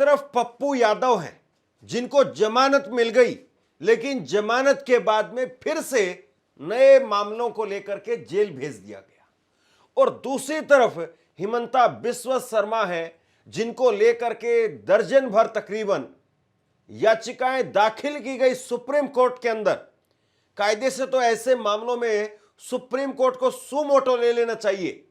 तरफ पप्पू यादव हैं जिनको जमानत मिल गई, लेकिन जमानत के बाद में फिर से नए मामलों को लेकर के जेल भेज दिया गया। और दूसरी तरफ हिमंता बिस्वा शर्मा है जिनको लेकर के दर्जन भर तकरीबन याचिकाएं दाखिल की गई सुप्रीम कोर्ट के अंदर। कायदे से तो ऐसे मामलों में सुप्रीम कोर्ट को सुमोटो ले लेना चाहिए,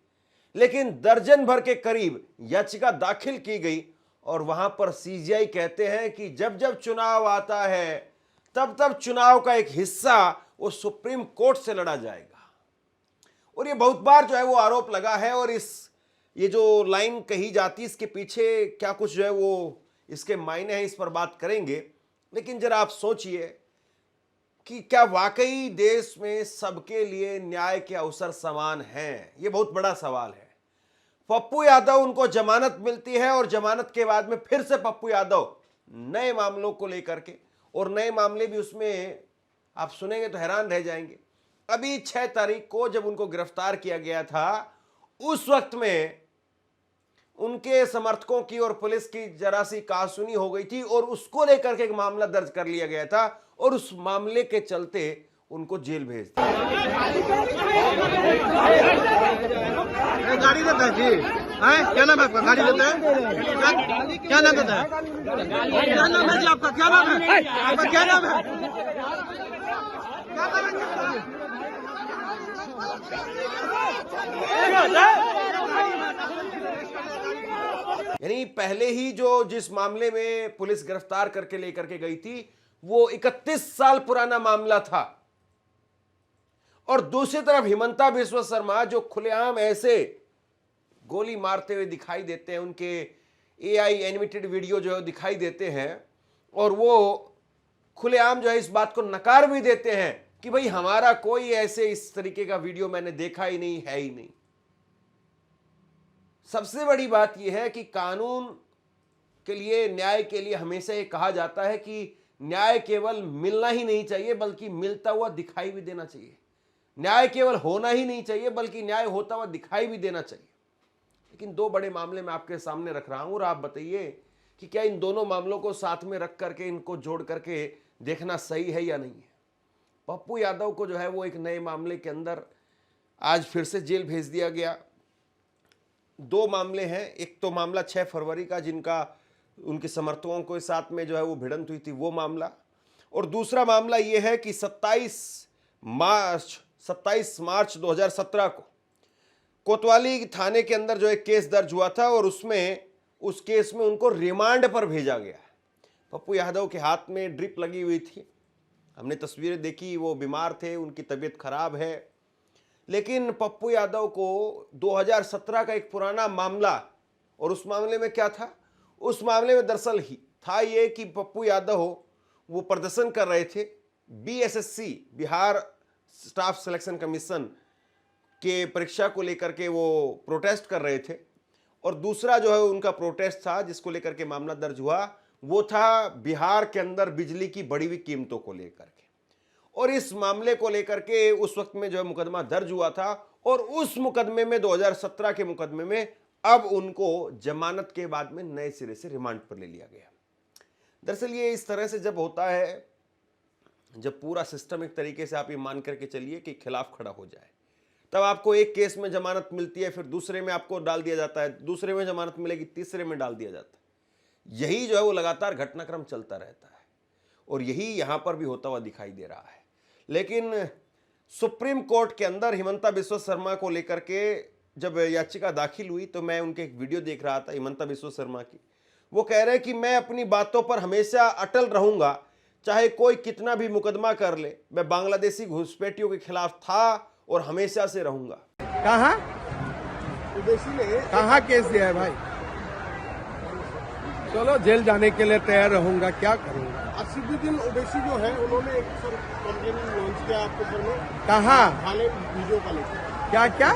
लेकिन दर्जन भर के करीब याचिका दाखिल की गई और वहां पर सीजीआई कहते हैं कि जब जब चुनाव आता है तब तब चुनाव का एक हिस्सा वो सुप्रीम कोर्ट से लड़ा जाएगा। और ये बहुत बार जो है वो आरोप लगा है, और ये जो लाइन कही जाती है इसके पीछे क्या कुछ जो है वो इसके मायने हैं, इस पर बात करेंगे। लेकिन जरा आप सोचिए कि क्या वाकई देश में सबके लिए न्याय के अवसर समान हैं? ये बहुत बड़ा सवाल है। पप्पू यादव, उनको जमानत मिलती है और जमानत के बाद में फिर से पप्पू यादव नए मामलों को लेकर के, और नए मामले भी उसमें आप सुनेंगे तो हैरान रह जाएंगे। अभी 6 तारीख को जब उनको गिरफ्तार किया गया था, उस वक्त में उनके समर्थकों की और पुलिस की जरा सी कहासुनी हो गई थी और उसको लेकर के एक मामला दर्ज कर लिया गया था और उस मामले के चलते उनको जेल भेज दिया। गाड़ी देता है जी, क्या नाम है आपका? गाड़ी देता है, क्या नाम देता है? क्या नाम है जी आपका? क्या नाम है आपका? क्या नाम है? यानी पहले ही जिस मामले में पुलिस गिरफ्तार करके लेकर के गई थी वो 31 साल पुराना मामला था, और दूसरी तरफ हिमंता बिस्वा शर्मा जो खुलेआम ऐसे गोली मारते हुए दिखाई देते हैं, उनके एआई एनिमेटेड वीडियो जो दिखाई देते हैं, और वो खुलेआम जो है इस बात को नकार भी देते हैं कि भाई हमारा कोई ऐसे इस तरीके का वीडियो मैंने देखा ही नहीं, है ही नहीं। सबसे बड़ी बात यह है कि कानून के लिए, न्याय के लिए हमेशा ये कहा जाता है कि न्याय केवल मिलना ही नहीं चाहिए बल्कि मिलता हुआ दिखाई भी देना चाहिए। न्याय केवल होना ही नहीं चाहिए बल्कि न्याय होता हुआ दिखाई भी देना चाहिए। लेकिन 2 बड़े मामले मैं आपके सामने रख रहा हूं और आप बताइए कि क्या इन दोनों मामलों को साथ में रख करके, इनको जोड़ करके देखना सही है या नहीं है। पप्पू यादव को जो है वो एक नए मामले के अंदर आज फिर से जेल भेज दिया गया। 2 मामले हैं, एक तो मामला 6 फरवरी का जिनका उनके समर्थकों के साथ में जो है वो भिड़ंत हुई थी, वो मामला, और दूसरा मामला ये है कि 27 मार्च 2017 को कोतवाली थाने के अंदर जो एक केस दर्ज हुआ था और उस केस में उनको रिमांड पर भेजा गया है। पप्पू यादव के हाथ में ड्रिप लगी हुई थी, हमने तस्वीरें देखी, वो बीमार थे, उनकी तबीयत खराब है। लेकिन पप्पू यादव को 2017 का एक पुराना मामला, और उस मामले में क्या था? उस मामले में दरअसल ही था ये कि पप्पू यादव वो प्रदर्शन कर रहे थे, BSSC Bihar staff selection commission के परीक्षा को लेकर के वो प्रोटेस्ट कर रहे थे, और दूसरा जो है उनका प्रोटेस्ट था जिसको लेकर के मामला दर्ज हुआ, वो था बिहार के अंदर बिजली की बढ़ी हुई कीमतों को लेकर के। और इस मामले को लेकर के उस वक्त में जो है मुकदमा दर्ज हुआ था, और उस मुकदमे में 2017 के मुकदमे में अब उनको जमानत के बाद में नए सिरे से रिमांड पर ले लिया गया। दरअसल ये इस तरह से जब होता है, जब पूरा सिस्टम एक तरीके से आप ये मान करके चलिए कि खिलाफ खड़ा हो जाए, तब आपको एक केस में जमानत मिलती है, फिर दूसरे में आपको डाल दिया जाता है, दूसरे में जमानत मिलेगी, तीसरे में डाल दिया जाता है। यही जो है वो लगातार घटनाक्रम चलता रहता है, और यही यहां पर भी होता हुआ दिखाई दे रहा है। लेकिन सुप्रीम कोर्ट के अंदर हिमंता बिस्वा शर्मा को लेकर के जब याचिका दाखिल हुई तो मैं उनके एक वीडियो देख रहा था हिमंता बिस्वा शर्मा की। वो कह रहे हैं कि मैं अपनी बातों पर हमेशा अटल रहूंगा, चाहे कोई कितना भी मुकदमा कर ले। मैं बांग्लादेशी घुसपैठियों के खिलाफ था और हमेशा से रहूंगा। कहाँ केस दिया है भाई? चलो जेल जाने के लिए तैयार रहूंगा, क्या करूंगा। असीदुद्दीन ओवैसी जो है उन्होंने एक कंप्लेन लॉन्च किया आपके सर में। कहाँ? थाने वीडियो का लेकर। क्या?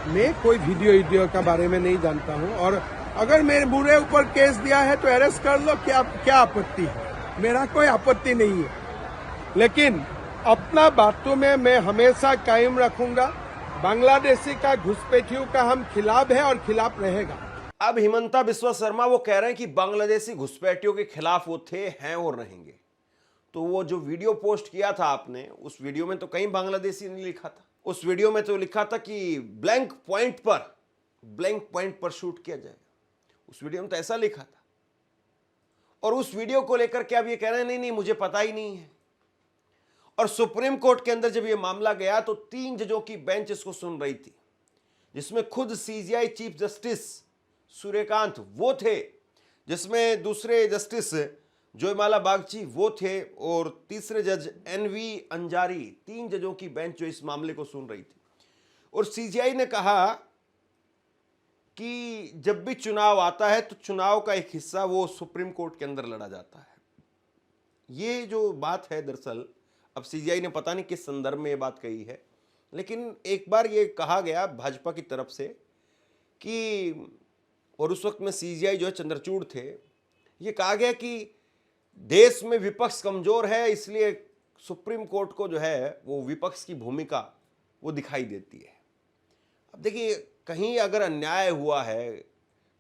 मैं कोई वीडियो का बारे में नहीं जानता हूँ, और अगर मेरे बुरे ऊपर केस दिया है तो अरेस्ट कर लो, क्या आपत्ति है? मेरा कोई आपत्ति नहीं है, लेकिन अपना बातों में मैं हमेशा कायम रखूंगा। बांग्लादेशी का घुसपैठियों का हम खिलाफ है और खिलाफ रहेगा। अब हिमंता बिस्वा शर्मा वो कह रहे हैं कि बांग्लादेशी घुसपैठियों के खिलाफ वो थे, हैं और रहेंगे। तो वो जो वीडियो पोस्ट किया था आपने, उस वीडियो में तो कहीं बांग्लादेशी नहीं लिखा था। उस वीडियो में तो लिखा था कि ब्लैंक पॉइंट पर शूट किया जाएगा। उस वीडियो में तो ऐसा लिखा था। और उस वीडियो को लेकर के अब ये कह रहे हैं नहीं नहीं मुझे पता ही नहीं है। और सुप्रीम कोर्ट के अंदर जब ये मामला गया तो 3 जजों की बेंच इसको सुन रही थी, जिसमें खुद सीजीआई चीफ जस्टिस सूर्यकांत वो थे, जिसमें दूसरे जस्टिस जयमाला बागची वो थे, और तीसरे जज एनवी अंजारी, 3 जजों की बेंच जो इस मामले को सुन रही थी। और सीजीआई ने कहा कि जब भी चुनाव आता है तो चुनाव का एक हिस्सा वो सुप्रीम कोर्ट के अंदर लड़ा जाता है। ये जो बात है दरअसल, अब सीजीआई ने पता नहीं किस संदर्भ में ये बात कही है, लेकिन एक बार ये कहा गया भाजपा की तरफ से कि, और उस वक्त में सीजीआई जो है चंद्रचूड़ थे, ये कहा गया कि देश में विपक्ष कमजोर है, इसलिए सुप्रीम कोर्ट को जो है वो विपक्ष की भूमिका वो दिखाई देती है। अब देखिए, कहीं अगर अन्याय हुआ है,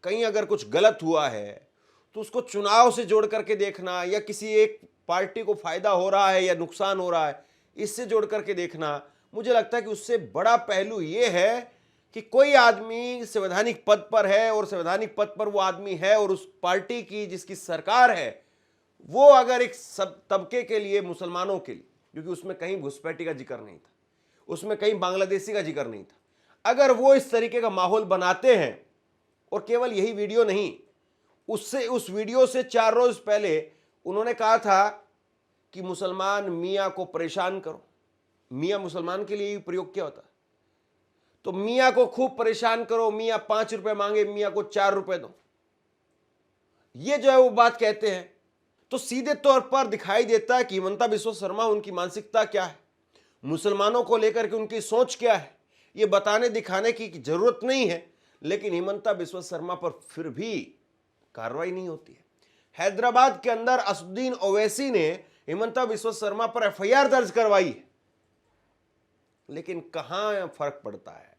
कहीं अगर कुछ गलत हुआ है, तो उसको चुनाव से जोड़ करके देखना, या किसी एक पार्टी को फायदा हो रहा है या नुकसान हो रहा है, इससे जोड़ करके देखना, मुझे लगता है कि उससे बड़ा पहलू ये है कि कोई आदमी संवैधानिक पद पर है, और संवैधानिक पद पर वो आदमी है, और उस पार्टी की जिसकी सरकार है वो अगर एक सब तबके के लिए, मुसलमानों के लिए, क्योंकि उसमें कहीं घुसपैठी का जिक्र नहीं था, उसमें कहीं बांग्लादेशी का जिक्र नहीं था, अगर वो इस तरीके का माहौल बनाते हैं, और केवल यही वीडियो नहीं, उससे उस वीडियो से 4 रोज पहले उन्होंने कहा था कि मुसलमान मियाँ को परेशान करो। मियाँ मुसलमान के लिए प्रयोग क्या होता है? तो मियाँ को खूब परेशान करो, मियाँ 5 रुपए मांगे, मियाँ को 4 रुपए दो, ये जो है वो बात कहते हैं। तो सीधे तौर पर दिखाई देता है कि हिमंता बिस्वा शर्मा, उनकी मानसिकता क्या है, मुसलमानों को लेकर के उनकी सोच क्या है, ये बताने दिखाने की जरूरत नहीं है। लेकिन हिमंता बिस्वा शर्मा पर फिर भी कार्रवाई नहीं होती है। हैदराबाद के अंदर असुद्दीन ओवैसी ने हिमंता बिस्वा शर्मा पर एफआईआर दर्ज करवाई है, लेकिन कहां फर्क पड़ता है,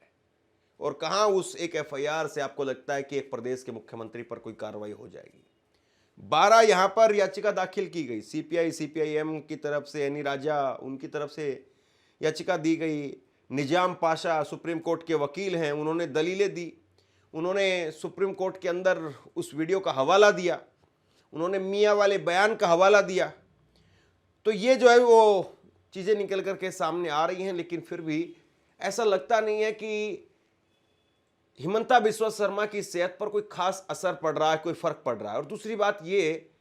और कहां उस एक एफआईआर से आपको लगता है कि एक प्रदेश के मुख्यमंत्री पर कोई कार्रवाई हो जाएगी। 12 यहां पर याचिका दाखिल की गई, सीपीआईएम की तरफ से, एनी राजा उनकी तरफ से याचिका दी गई। निजाम पाशा सुप्रीम कोर्ट के वकील हैं, उन्होंने दलीलें दी, उन्होंने सुप्रीम कोर्ट के अंदर उस वीडियो का हवाला दिया, उन्होंने मियाँ वाले बयान का हवाला दिया। तो ये जो है वो चीज़ें निकल करके सामने आ रही हैं, लेकिन फिर भी ऐसा लगता नहीं है कि हिमंता बिस्वा शर्मा की सेहत पर कोई खास असर पड़ रहा है, कोई फर्क पड़ रहा है। और दूसरी बात ये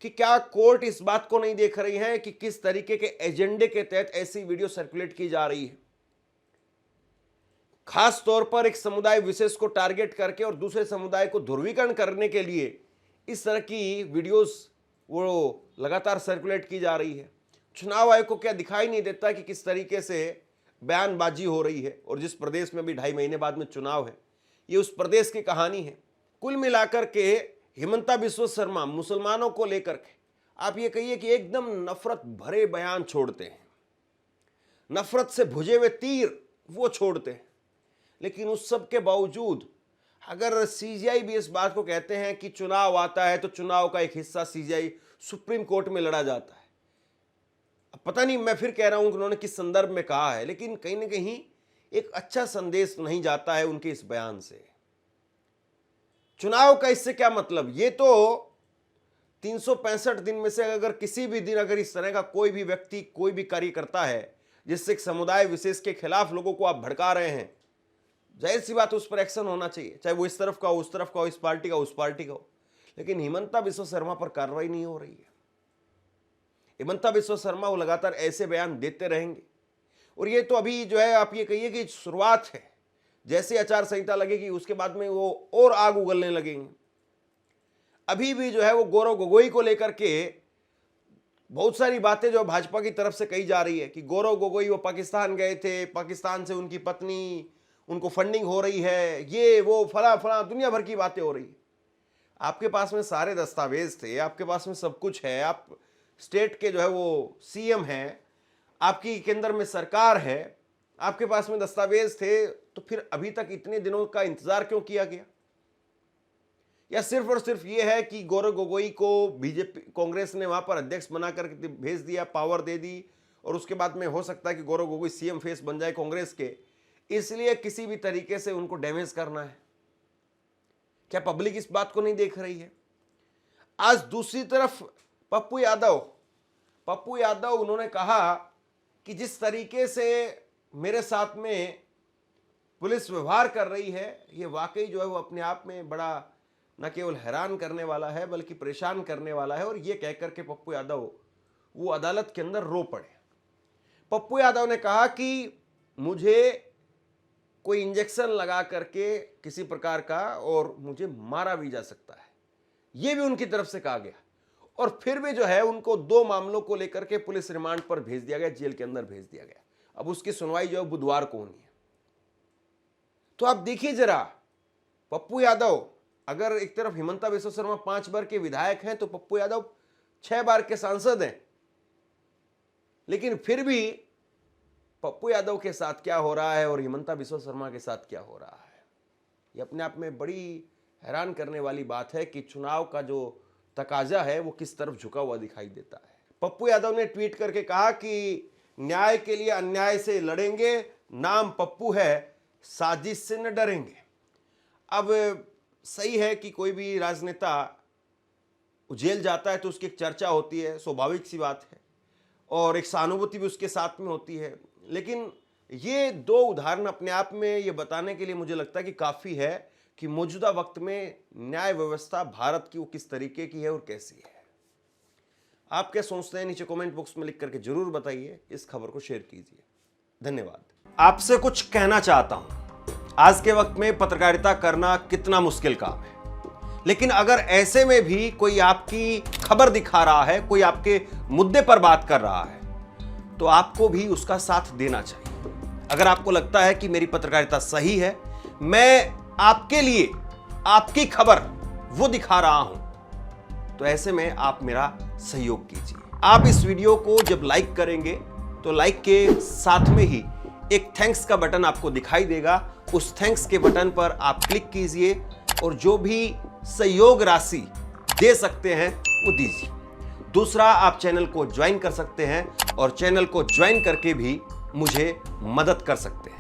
कि क्या कोर्ट इस बात को नहीं देख रही है कि किस तरीके के एजेंडे के तहत ऐसी वीडियो सर्कुलेट की जा रही है, खास तौर पर एक समुदाय विशेष को टारगेट करके और दूसरे समुदाय को ध्रुवीकरण करने के लिए इस तरह की वीडियोस वो लगातार सर्कुलेट की जा रही है। चुनाव आयोग को क्या दिखाई नहीं देता कि किस तरीके से बयानबाजी हो रही है? और जिस प्रदेश में अभी 2.5 महीने बाद में चुनाव है, ये उस प्रदेश की कहानी है। कुल मिलाकर के हिमंता बिस्वा शर्मा मुसलमानों को लेकर के आप ये कहिए कि एकदम नफरत भरे बयान छोड़ते हैं, नफरत से भुजे हुए तीर वो छोड़ते हैं। लेकिन उस सब के बावजूद अगर सीजीआई भी इस बात को कहते हैं कि चुनाव आता है तो चुनाव का एक हिस्सा सीजीआई सुप्रीम कोर्ट में लड़ा जाता है, अब पता नहीं, मैं फिर कह रहा हूं कि उन्होंने किस संदर्भ में कहा है, लेकिन कहीं ना कहीं एक अच्छा संदेश नहीं जाता है उनके इस बयान से। चुनाव का इससे क्या मतलब? ये तो 365 दिन में से अगर किसी भी दिन अगर इस तरह का कोई भी व्यक्ति कोई भी कार्य करता है जिससे एक समुदाय विशेष के खिलाफ लोगों को आप भड़का रहे हैं, जाहिर सी बात उस पर एक्शन होना चाहिए, चाहे वो इस तरफ का हो, उस तरफ का हो, इस पार्टी का उस पार्टी का हो। लेकिन हिमंता बिस्वा शर्मा पर कार्रवाई नहीं हो रही है। हिमंता बिस्वा शर्मा वो लगातार ऐसे बयान देते रहेंगे। और ये तो अभी जो है आप ये कहिए कि शुरुआत है, जैसे आचार संहिता लगेगी उसके बाद में वो और आग उगलने लगेंगे। अभी भी जो है वो गौरव गोगोई को लेकर के बहुत सारी बातें जो भाजपा की तरफ से कही जा रही है कि गौरव गोगोई वो पाकिस्तान गए थे, पाकिस्तान से उनकी पत्नी, उनको फंडिंग हो रही है, ये वो फला फला दुनिया भर की बातें हो रही है। आपके पास में सारे दस्तावेज थे, आपके पास में सब कुछ है, आप स्टेट के जो है वो सीएम हैं, आपकी केंद्र में सरकार है, आपके पास में दस्तावेज थे, तो फिर अभी तक इतने दिनों का इंतजार क्यों किया गया? या सिर्फ और सिर्फ ये है कि गौरव गोगोई को बीजेपी कांग्रेस ने वहां पर अध्यक्ष बना कर भेज दिया, पावर दे दी, और उसके बाद में हो सकता है कि गौरव गोगोई सीएम फेस बन जाए कांग्रेस के, इसलिए किसी भी तरीके से उनको डैमेज करना है? क्या पब्लिक इस बात को नहीं देख रही है? आज दूसरी तरफ पप्पू यादव उन्होंने कहा कि जिस तरीके से मेरे साथ में पुलिस व्यवहार कर रही है, ये वाकई जो है वो अपने आप में बड़ा न केवल हैरान करने वाला है बल्कि परेशान करने वाला है। और ये कहकर के पप्पू यादव वो अदालत के अंदर रो पड़े। पप्पू यादव ने कहा कि मुझे कोई इंजेक्शन लगा करके किसी प्रकार का और मुझे मारा भी जा सकता है, ये भी उनकी तरफ से कहा गया। और फिर भी जो है उनको 2 मामलों को लेकर के पुलिस रिमांड पर भेज दिया गया, जेल के अंदर भेज दिया गया। अब उसकी सुनवाई जो है बुधवार को होनी है। तो आप देखिए जरा, पप्पू यादव अगर एक तरफ हिमंता बिस्वा शर्मा 5 बार के विधायक हैं तो पप्पू यादव 6 बार के सांसद हैं, लेकिन फिर भी पप्पू यादव के साथ क्या हो रहा है और हिमंता बिस्वा शर्मा के साथ क्या हो रहा है, ये अपने आप में बड़ी हैरान करने वाली बात है कि चुनाव का जो तकाजा है वो किस तरफ झुका हुआ दिखाई देता है। पप्पू यादव ने ट्वीट करके कहा कि न्याय के लिए अन्याय से लड़ेंगे, नाम पप्पू है, साजिश से न डरेंगे। अब सही है कि कोई भी राजनेता जेल जाता है तो उसकी एक चर्चा होती है, स्वाभाविक सी बात है, और एक सहानुभूति भी उसके साथ में होती है। लेकिन ये 2 उदाहरण अपने आप में ये बताने के लिए मुझे लगता है कि काफ़ी है कि मौजूदा वक्त में न्याय व्यवस्था भारत की वो किस तरीके की है और कैसी है। आप क्या सोचते हैं नीचे कमेंट बॉक्स में लिख करके जरूर बताइए। इस खबर को शेयर कीजिए। धन्यवाद। आपसे कुछ कहना चाहता हूं, आज के वक्त में पत्रकारिता करना कितना मुश्किल काम है, लेकिन अगर ऐसे में भी कोई आपकी खबर दिखा रहा है, कोई आपके मुद्दे पर बात कर रहा है, तो आपको भी उसका साथ देना चाहिए। अगर आपको लगता है कि मेरी पत्रकारिता सही है, मैं आपके लिए आपकी खबर वो दिखा रहा हूं, तो ऐसे में आप मेरा सहयोग कीजिए। आप इस वीडियो को जब लाइक करेंगे तो लाइक के साथ में ही एक थैंक्स का बटन आपको दिखाई देगा। उस थैंक्स के बटन पर आप क्लिक कीजिए और जो भी सहयोग राशि दे सकते हैं वो दीजिए। दूसरा, आप चैनल को ज्वाइन कर सकते हैं और चैनल को ज्वाइन करके भी मुझे मदद कर सकते हैं।